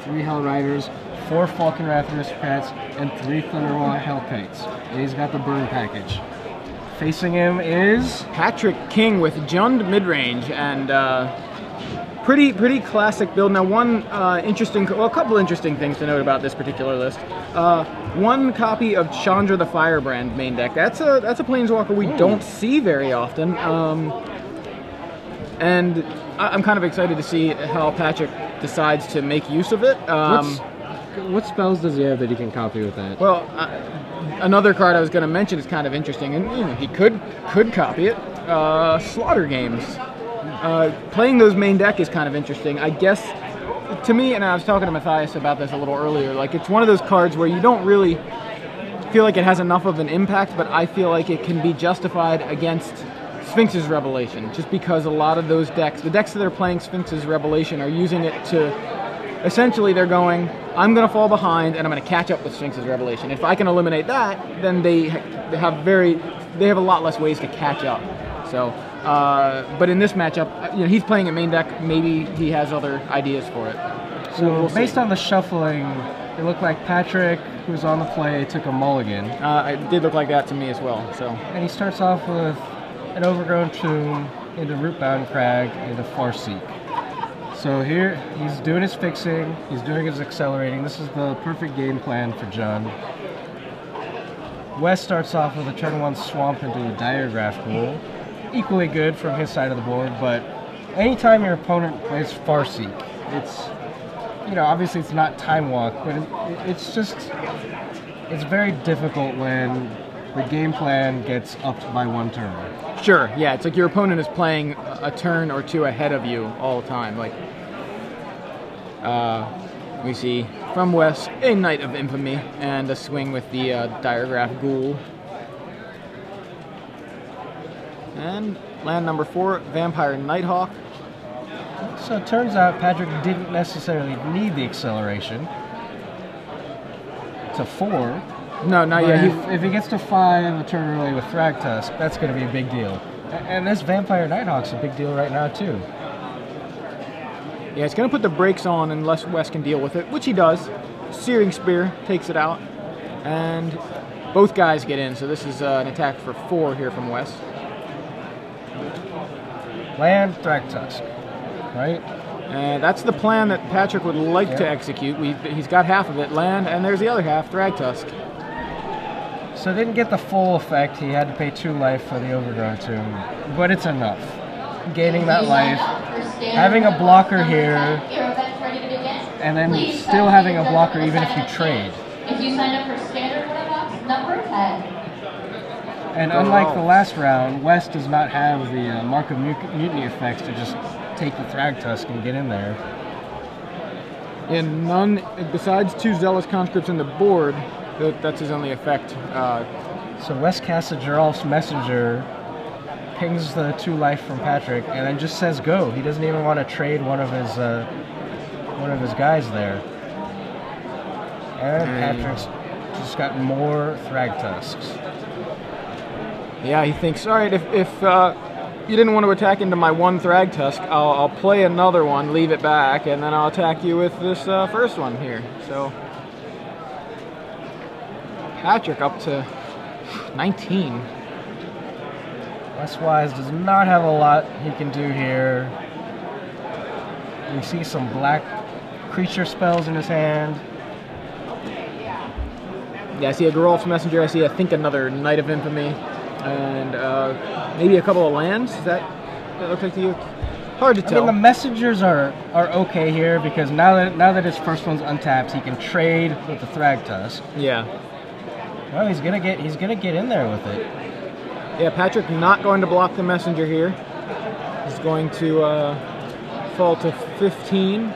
3 Hell Riders, 4 Falconwrath Aristocrats, and 3 Thunderwall Hellkites. And he's got the burn package. Facing him is Patrick King with Jund midrange, and pretty classic build. Now, a couple interesting things to note about this particular list. One copy of Chandra the Firebrand main deck. That's a planeswalker we don't see very often, and I'm kind of excited to see how Patrick decides to make use of it. What spells does he have that he can copy with that? Well, another card I was going to mention is kind of interesting, and he could copy it. Slaughter Games. Playing those main deck is kind of interesting. I guess, to me, and I was talking to Matthias about this a little earlier, like it's one of those cards where you don't really feel like it has enough of an impact, but I feel like it can be justified against Sphinx's Revelation, just because a lot of those decks, the decks that are playing Sphinx's Revelation, are using it to, essentially they're going, I'm going to fall behind and I'm going to catch up with Sphinx's Revelation. If I can eliminate that, then they have a lot less ways to catch up. So, but in this matchup, he's playing a main deck. Maybe he has other ideas for it. So we'll based on the shuffling, it looked like Patrick, who was on the play, took a mulligan. It did look like that to me as well. So, and he starts off with an Overgrown Tomb into Rootbound Crag into Farseek. So here he's doing his fixing, he's doing his accelerating. This is the perfect game plan for John. West starts off with a turn 1 swamp into a Diregraph Ghoul. Equally good from his side of the board, but anytime your opponent plays Farseek, it's, obviously it's not Time Walk, but it's very difficult when the game plan gets upped by 1 turn. Sure, yeah, it's like your opponent is playing a turn or 2 ahead of you all the time. Like, we see from West a Knight of Infamy and a swing with the Diregraph Ghoul. And land number 4, Vampire Nighthawk. So it turns out Patrick didn't necessarily need the acceleration to 4. No, not yet. If he gets to 5 a turn early with Thragtusk, that's going to be a big deal. And this Vampire Nighthawk's a big deal right now, too. Yeah, it's going to put the brakes on unless West can deal with it, which he does. Searing Spear takes it out, and both guys get in, so this is an attack for 4 here from West. Land Thragtusk, right? And that's the plan that Patrick would like to execute. He's got half of it, land, and there's the other half, Thragtusk. So didn't get the full effect. He had to pay 2 life for the Overgrown Tomb, but it's enough. Gaining that life, having a blocker here, and then still having a blocker even if you trade. If you sign up for standard box number 10. And unlike the last round, West does not have the Mark of Mutiny effects to just take the Thragtusk and get in there. And none, besides 2 Zealous Conscripts on the board, that's his only effect. So West casts a Geralf's Messenger, pings the 2 life from Patrick, and then just says go. He doesn't even want to trade one of his guys there. And Patrick's just got more Thragtusks. Yeah, he thinks, all right, if you didn't want to attack into my 1 Thragtusk, I'll play another one, leave it back, and then I'll attack you with this first one here. So Patrick up to 19. Westwise does not have a lot he can do here. We see some black creature spells in his hand. Yeah, I see a Geralf's Messenger. I see, I think, another Knight of Infamy. And maybe a couple of lands. Does that look like to you? Hard to tell. I mean, the messengers are okay here because now that his first one's untapped, he can trade with the Thragtusk. Yeah. Well, he's gonna get in there with it. Yeah, Patrick not going to block the messenger here. He's going to fall to 15.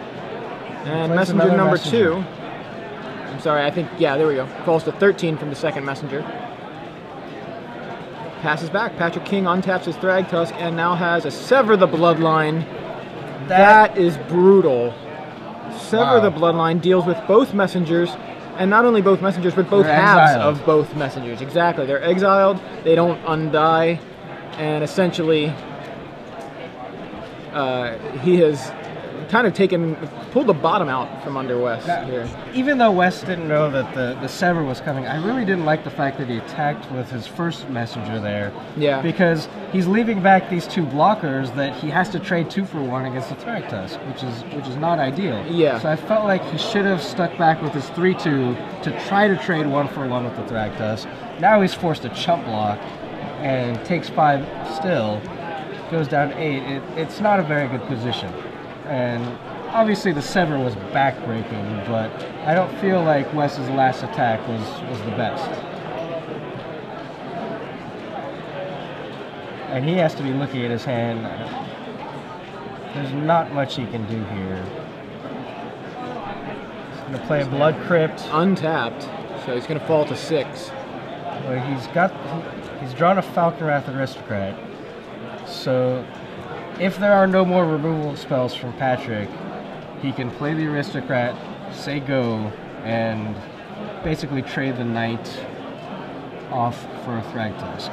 And messenger number 2. I'm sorry, I think, yeah, there we go. Falls to 13 from the second messenger. Passes back. Patrick King untaps his Thragtusk and now has a Sever the Bloodline. That is brutal. Sever the Bloodline deals with both messengers, and not only both messengers, but both halves of both messengers. Exactly. They're exiled, they don't undie, and essentially kind of pulled the bottom out from under West here. Even though West didn't know that the Sever was coming, I really didn't like the fact that he attacked with his first messenger there. Yeah. Because he's leaving back these 2 blockers that he has to trade 2 for 1 against the Thragtusk, which is not ideal. Yeah. So I felt like he should have stuck back with his 3/2 to try to trade 1 for 1 with the Thragtusk. Now he's forced to chump block and takes 5 still, goes down 8. It's not a very good position. And obviously the Sever was backbreaking, but I don't feel like West's last attack was the best. And he has to be looking at his hand. There's not much he can do here. He's going to play a Blood Crypt. Untapped, so he's going to fall to 6. Well, he's drawn a Falconwrath Aristocrat. So if there are no more removal spells from Patrick, he can play the Aristocrat, say go, and basically trade the Knight off for a Thragtusk.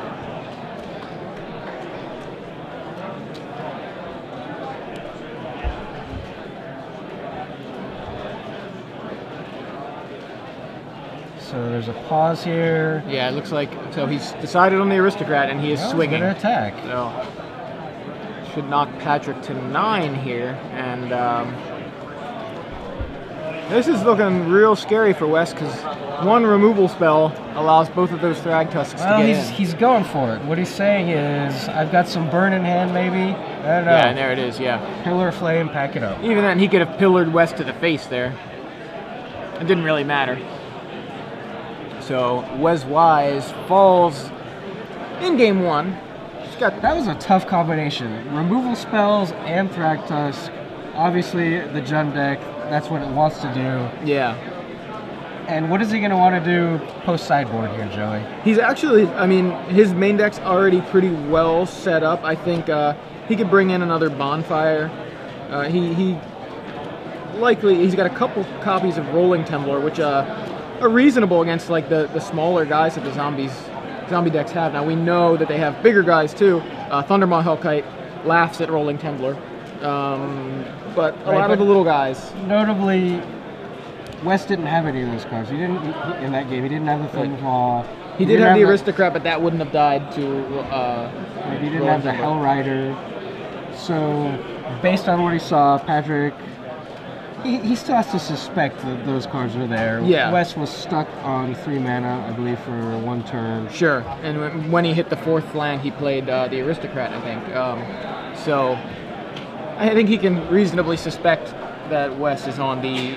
So there's a pause here. Yeah, it looks like, so he's decided on the Aristocrat and he is swinging. He's gonna attack. So, should knock Patrick to 9 here, and this is looking real scary for West because 1 removal spell allows both of those Thragtusks to get in. He's going for it. What he's saying is, I've got some burn in hand, maybe. I don't know. Yeah, and there it is. Yeah. Pillar Flame, pack it up. Even then, he could have pillared West to the face there. It didn't really matter. So Wes Wise falls in game 1. That was a tough combination. Removal spells and Thragtusk. Obviously, the Jund deck, that's what it wants to do. Yeah. And what is he going to want to do post-sideboard here, Joey? He's actually, I mean, his main deck's already pretty well set up. I think he could bring in another Bonfire. He's got a couple copies of Rolling Tumbler, which are reasonable against like the smaller guys that the zombie decks have. Now we know that they have bigger guys too. Thundermaw Hellkite laughs at Rolling Tumbler, but a lot of the little guys. Notably, West didn't have any of those cards. He didn't in that game. He didn't have the Thundermaw. He did have the Aristocrat, but that wouldn't have died to. He didn't have the Hell Rider. So, based on what he saw, Patrick. He still has to suspect that those cards are there. Yeah. West was stuck on 3 mana, I believe, for 1 turn. Sure. And when he hit the 4th land, he played the Aristocrat, I think. So I think he can reasonably suspect that West is on the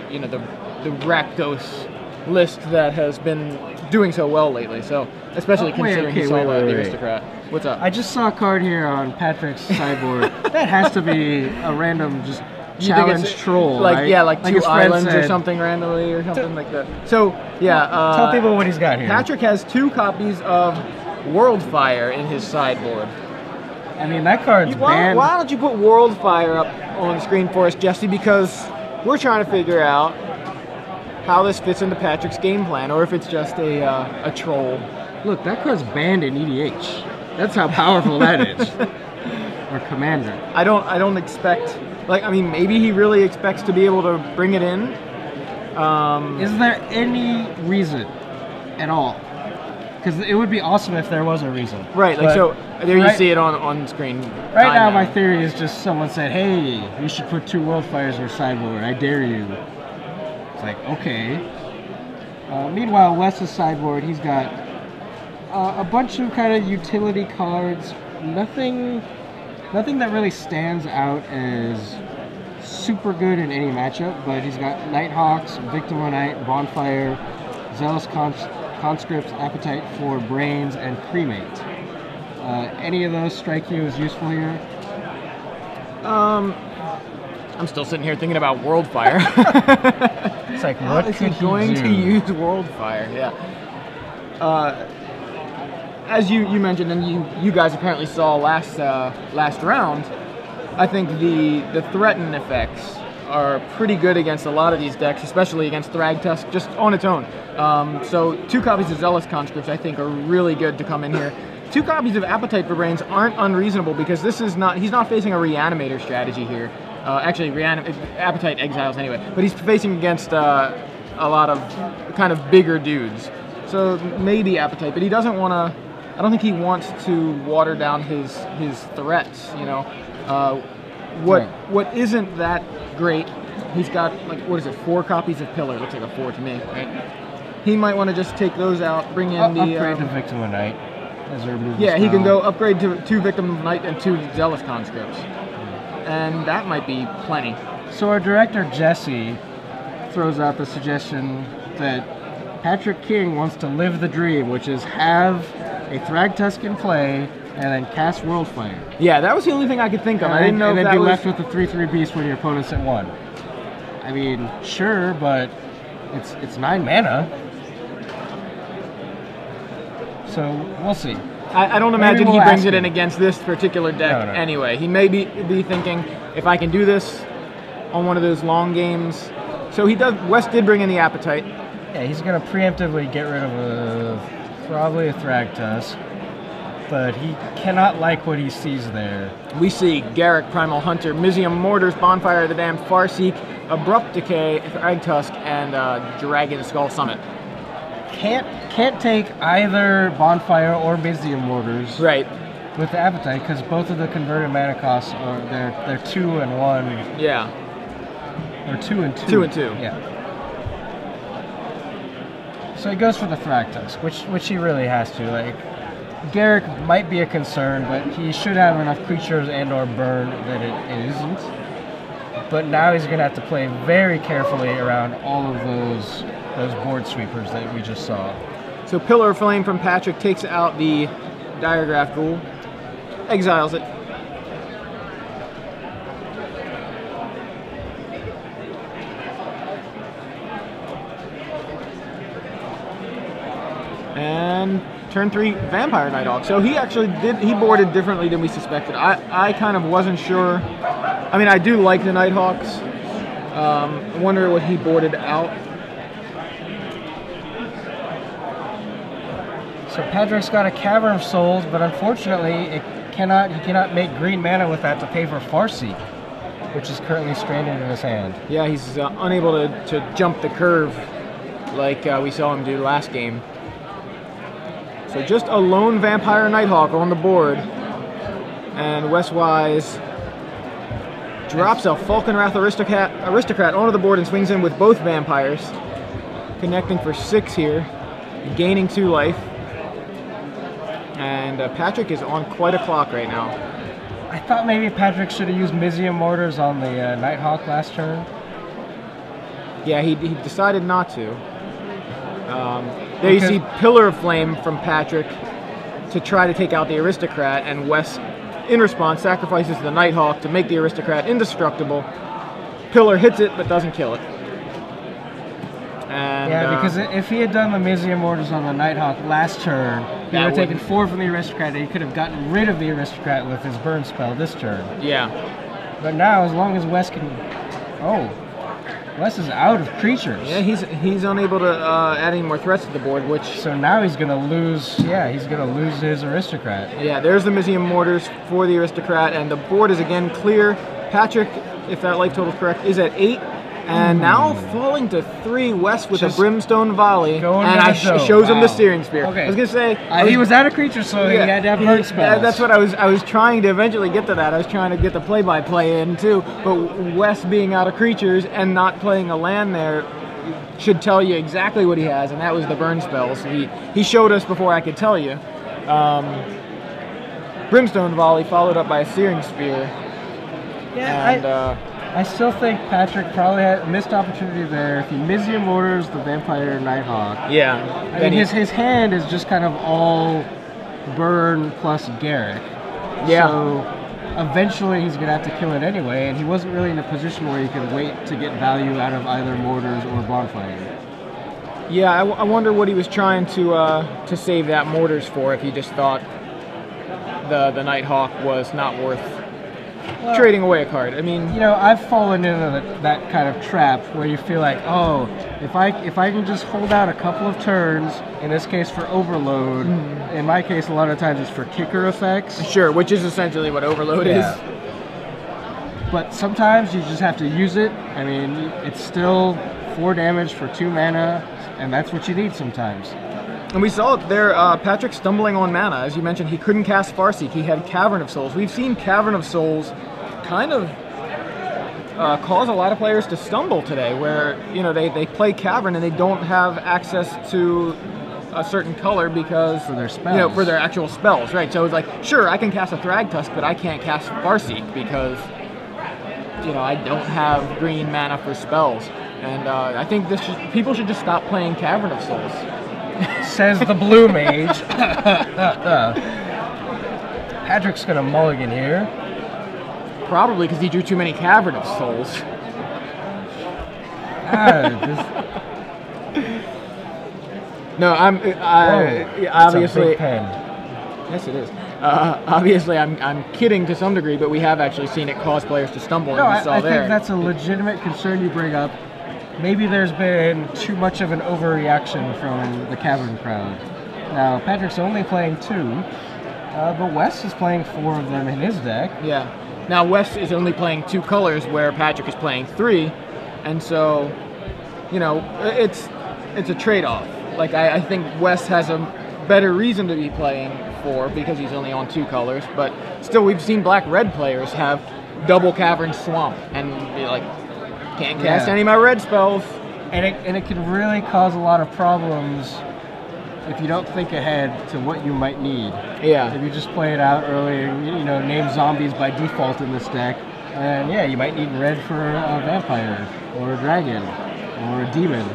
Rakdos list that has been doing so well lately. So especially considering he saw the Aristocrat. What's up? I just saw a card here on Patrick's sideboard. That has to be a random just. Challenge troll, like right? Yeah, like 2 islands said, or something randomly or something like that. So yeah, tell people what he's got here. Patrick has 2 copies of Worldfire in his sideboard. I mean, that card's banned. Why don't you put Worldfire up on the screen for us, Jesse? Because we're trying to figure out how this fits into Patrick's game plan, or if it's just a troll. Look, that card's banned in EDH. That's how powerful that is. Or Commander. I don't expect. Like, I mean, maybe he really expects to be able to bring it in. Is there any reason at all? Because it would be awesome if there was a reason. Right, like, so there you see it on screen. Right now, my theory is just someone said, hey, you should put 2 Worldfires in your sideboard. I dare you. It's like, okay. Meanwhile, Wes's sideboard, he's got a bunch of kind of utility cards. Nothing that really stands out as super good in any matchup, but he's got Nighthawks, Victim of Night, Bonfire, Zealous Conscripts, Appetite for Brains, and Cremate. Any of those strike you as useful here? I'm still sitting here thinking about Worldfire. It's like, what is could he going do? to use Worldfire? Yeah. As you mentioned, and you guys apparently saw last round, I think the threaten effects are pretty good against a lot of these decks, especially against Thragtusk, just on its own. So 2 copies of Zealous Conscripts, I think, are really good to come in here. 2 copies of Appetite for Brains aren't unreasonable because he's not facing a Reanimator strategy here. Actually, Appetite exiles anyway. But he's facing against a lot of kind of bigger dudes. So maybe Appetite, but he doesn't want to. I don't think he wants to water down his threats. You know, what isn't that great? He's got like, what is it? 4 copies of Pillar. Looks like a 4 to me. Right? He might want to just take those out, bring in the upgrade to Victim of Night. Yeah, he can go upgrade to 2 Victim of Night and 2 Zealous Conscripts, and that might be plenty. So our director Jesse throws out the suggestion that Patrick King wants to live the dream, which is have a Thragtusk in play and then cast Worldfire. Yeah, that was the only thing I could think of. I didn't know and if then that be was left with the 3/3 beast when your opponent's at 1. I mean, sure, but it's 9 mana. So we'll see. I don't imagine he brings it in against this particular deck No. anyway. He may be thinking, if I can do this on one of those long games. So he does. West did bring in the Appetite. Yeah, he's going to preemptively get rid of probably a Thragtusk, but he cannot like what he sees there. We see Garruk, Primal Hunter, Mizium Mortars, Bonfire of the Damned, Farseek, Abrupt Decay, Thragtusk, and Dragon Skull Summit. Can't take either Bonfire or Mizium Mortars Right. with the Appetite, because both of the converted mana costs are they're 2 and 1. Yeah. Or 2 and 2. 2 and 2. Yeah. So he goes for the Thragtusk, which he really has to. Like, Garruk might be a concern, but he should have enough creatures and or burn that it isn't. But now he's going to have to play very carefully around all of those board sweepers that we just saw. So Pillar of Flame from Patrick takes out the Diregraph Ghoul, exiles it. And turn 3, Vampire Nighthawk. So he actually he boarded differently than we suspected. I kind of wasn't sure. I mean, I do like the Nighthawks. I wonder what he boarded out. So Patrick's got a Cavern of Souls, but unfortunately he cannot make green mana with that to pay for Farseek, which is currently stranded in his hand. Yeah, he's unable to jump the curve like we saw him do last game. So just a lone Vampire Nighthawk on the board. And Westwise drops a Falconwrath Aristocrat onto the board and swings in with both Vampires. Connecting for 6 here, gaining 2 life. And Patrick is on quite a clock right now. I thought maybe Patrick should have used Mizium Mortars on the Nighthawk last turn. Yeah, he decided not to. There you see Pillar of Flame from Patrick to try to take out the Aristocrat, and Wes, in response, sacrifices the Nighthawk to make the Aristocrat indestructible. Pillar hits it, but doesn't kill it. And, yeah, because if he had done the Mizium Mortars on the Nighthawk last turn, he would have taken 4 from the Aristocrat, and he could have gotten rid of the Aristocrat with his burn spell this turn. Yeah. But now, as long as Wes can... Oh, Wes is out of creatures. Yeah, he's unable to add any more threats to the board, which... So now he's going to lose... Yeah, he's going to lose his Aristocrat. Yeah, there's the Mizium Mortars for the Aristocrat, and the board is again clear. Patrick, if that life total is correct, is at 8. And now falling to 3 west with a Brimstone Volley, and shows him the Steering Spear. Okay. I was gonna say he was out of creatures, so he had to have burn spells. That's what I was trying to eventually get to that. I was trying to get the play-by-play in too. But West being out of creatures and not playing a land there should tell you exactly what he has, and that was the burn spells. He showed us before I could tell you. Brimstone Volley followed up by a Searing Spear. Yeah, and, I still think Patrick probably had a missed opportunity there. If he Mizium Mortars the Vampire Nighthawk. Yeah. I mean, his hand is just kind of all burn plus Garruk. Yeah. So eventually he's going to have to kill it anyway, and he wasn't really in a position where he could wait to get value out of either Mortars or Bonfire. Yeah, I wonder what he was trying to save that Mortars for, if he just thought the Nighthawk was not worth trading away a card. I mean, you know, I've fallen into that kind of trap where you feel like, oh, if I can just hold out a couple of turns, in this case for Overload, in my case a lot of times it's for kicker effects. Sure, which is essentially what Overload is. but sometimes you just have to use it. I mean, it's still 4 damage for 2 mana, and that's what you need sometimes. And we saw it there, Patrick stumbling on mana. As you mentioned, he couldn't cast Farseek. He had Cavern of Souls. We've seen Cavern of Souls kind of cause a lot of players to stumble today, where they play Cavern and they don't have access to a certain color because for their spells, for their actual spells, right? So it's like, sure, I can cast a Thragtusk, but I can't cast Farseek because I don't have green mana for spells. And I think people should just stop playing Cavern of Souls. Says the blue mage. Patrick's gonna mulligan here. Probably because he drew too many Cavern of Souls. No, obviously. Big pen. Yes, it is. Obviously, I'm kidding to some degree, but we have actually seen it cause players to stumble. No, I think that's a legitimate concern you bring up. Maybe there's been too much of an overreaction from the Cavern crowd. Now, Patrick's only playing 2, but Wes is playing 4 of them in his deck. Yeah. Now, Wes is only playing 2 colors, where Patrick is playing 3, and so, it's a trade-off. Like, I think Wes has a better reason to be playing 4 because he's only on 2 colors, but still, we've seen black-red players have double Cavern Swamp and be like, can't cast any of my red spells. And it can really cause a lot of problems if you don't think ahead to what you might need. Yeah. If you just play it out early and, name zombies by default in this deck, and yeah, you might need red for a vampire, or a dragon, or a demon.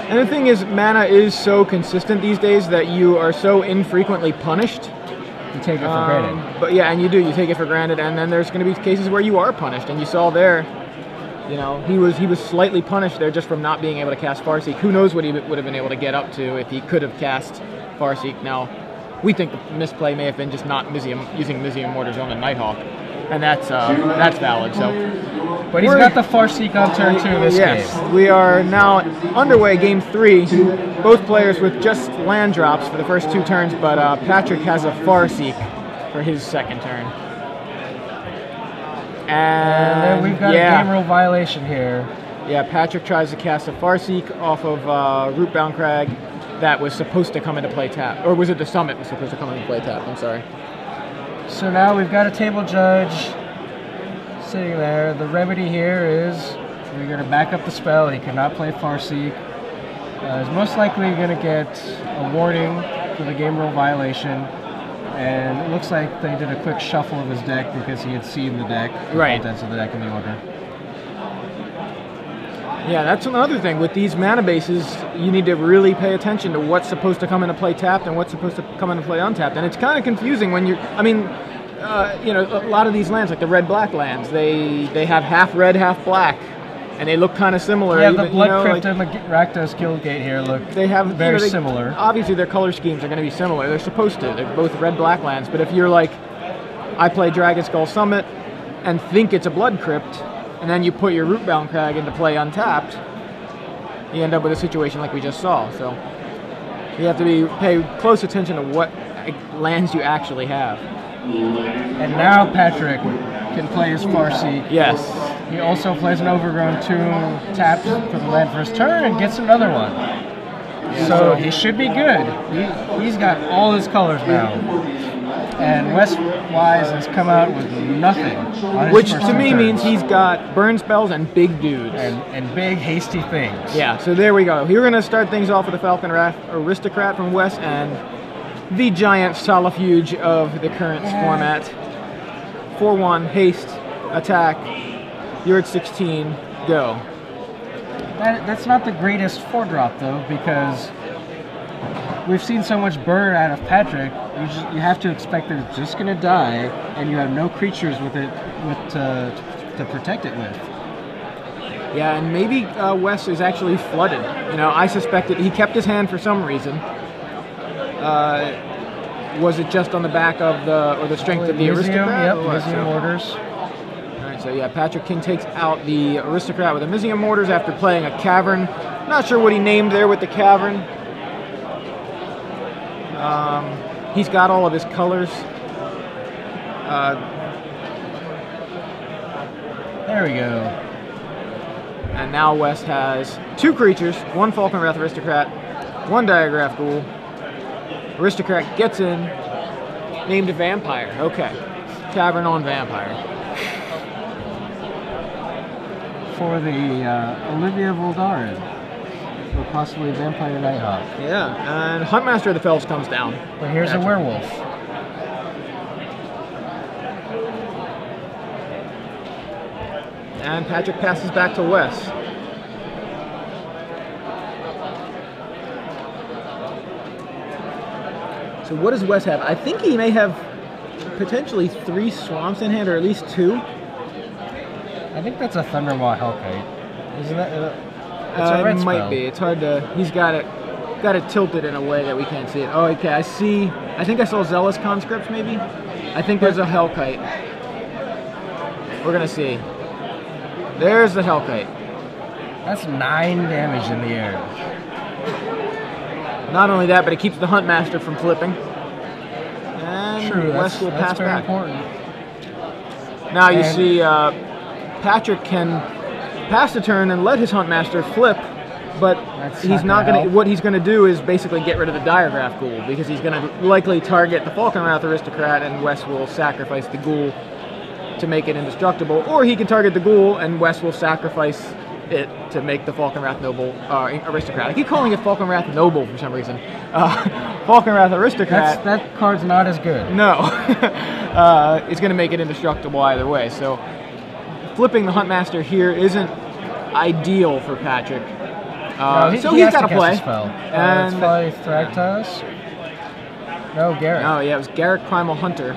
And the thing is, mana is so consistent these days that you are so infrequently punished. You take it for granted. But yeah, and you take it for granted, and then there's going to be cases where you are punished, and you saw there, he was slightly punished there just from not being able to cast Farseek. Who knows what he would have been able to get up to if he could have cast Farseek. Now, we think the misplay may have been just not using Mizzium Mortars on the Nighthawk, and that's valid. So, but he's got the Farseek on turn 2 this game. Yes, we are now underway, game 3. Both players with just land drops for the first 2 turns, but Patrick has a Farseek for his second turn. And then we've got a game rule violation here. Yeah, Patrick tries to cast a Farseek off of Rootbound Crag that was supposed to come into play tap. Or was it the Summit was supposed to come into play tap? I'm sorry. So now we've got a table judge sitting there. The remedy here is we're going to back up the spell. He cannot play Farseek. He's most likely going to get a warning for the game rule violation. And it looks like they did a quick shuffle of his deck because he had seen the deck, the contents of the deck in the order. Yeah, that's another thing. With these mana bases, you need to really pay attention to what's supposed to come into play tapped and what's supposed to come into play untapped. And it's kind of confusing when a lot of these lands, like the red-black lands, they have half red, half black. And they look kind of similar. Yeah, the Blood Crypt and the Rakdos Guildgate here look very similar. Obviously, their color schemes are going to be similar. They're supposed to. They're both red-black lands. But if you're like, I play Dragon Skull Summit and think it's a Blood Crypt, and then you put your Rootbound Crag into play untapped, you end up with a situation like we just saw. So you have to pay close attention to what lands you actually have. And now Patrick can play his Farseek. Yes. He also plays an Overgrown Tomb, tapped for the land for his turn, and gets another one. So he should be good. He's got all his colors now. And Wes Wise has come out with nothing. Which to me means he's got burn spells and big dudes. And big, hasty things. Yeah, so there we go. We're going to start things off with the Falcon Aristocrat from Wes and the giant Solifuge of the current format. 4-1, haste, attack. You're at 16, go. That's not the greatest 4-drop, though, because we've seen so much burn out of Patrick. You have to expect that it's just going to die, and you have no creatures with it to protect it with. Yeah, and maybe Wes is actually flooded. I suspect that he kept his hand for some reason. Was it just on the back of the strength of the Aristocrat? Yep, Mizzium Mortars. So yeah, Patrick King takes out the Aristocrat with the Mizzium Mortars after playing a Cavern. Not sure what he named there with the Cavern. He's got all of his colors. There we go. And now West has 2 creatures, 1 Falconwrath Aristocrat, 1 Diagraph Ghoul. Aristocrat gets in, named a Vampire. Okay. Tavern on Vampire. For the Olivia Voldaren. Or possibly Vampire Nighthawk. Yeah, and Huntmaster of the Fells comes down. But here's a werewolf. And Patrick passes back to Wes. So what does Wes have? I think he may have potentially 3 swamps in hand, or at least 2. I think that's a Thundermaw Hellkite. Isn't that? It's a red It might spell. be. It's hard to. He's got it tilted in a way that we can't see it. Oh, okay. I see. I think I saw Zealous Conscripts. Maybe. I think there's a Hellkite. We're gonna see. There's the Hellkite. That's 9 damage in the air. Not only that, but it keeps the Huntmaster from flipping. And True, Wes will pass that's very back. important. Now you And- see Patrick can pass the turn and let his Huntmaster flip, but That's he's not not gonna going to. help. What he's going to do is basically get rid of the Diagraph Ghoul, because he's going to likely target the Falconwrath Aristocrat, and Wes will sacrifice the Ghoul to make it indestructible, or he can target the Ghoul and Wes will sacrifice it to make the Falconwrath Noble Aristocrat. I keep calling it Falconwrath Noble for some reason. Falconwrath Aristocrat. That card's not as good. No, it's going to make it indestructible either way. So flipping the Huntmaster here isn't ideal for Patrick. No, so he he's has got to to cast play. a spell. And It's probably Thragtas. No, Garrett. oh yeah, it was Garrett Primal Hunter.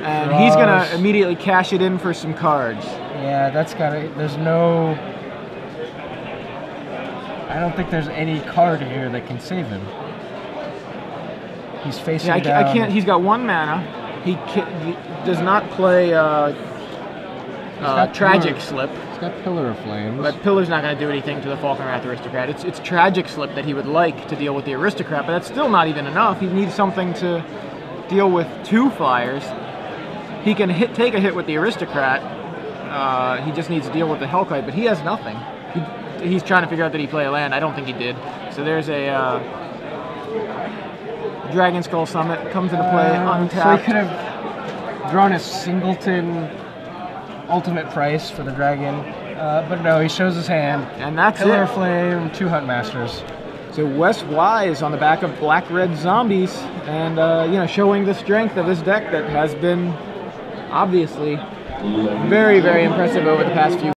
And he's going Draws. to immediately cash it in for some cards. Yeah, that's gotta. There's no. I don't think there's any card here that can save him. He's facing Yeah, down. I can't. He's got 1 mana. He does not play got Tragic Pillar. Slip. He's got Pillar of Flames. But Pillar's not going to do anything to the Falconwrath Aristocrat. It's Tragic Slip that he would like to deal with the Aristocrat, but that's still not even enough. He needs something to deal with 2 flyers. He can take a hit with the Aristocrat. He just needs to deal with the Hellkite, but he has nothing. He's trying to figure out, did he play a land? I don't think he did. So there's a Dragon Skull Summit comes into play, So untapped. he could have drawn his Singleton ultimate price for the dragon, but no, he shows his hand. And that's Pillar it. of Flame, 2 Huntmasters. So Wes Wise on the back of Black-Red Zombies, and showing the strength of his deck that has been obviously very, very impressive over the past few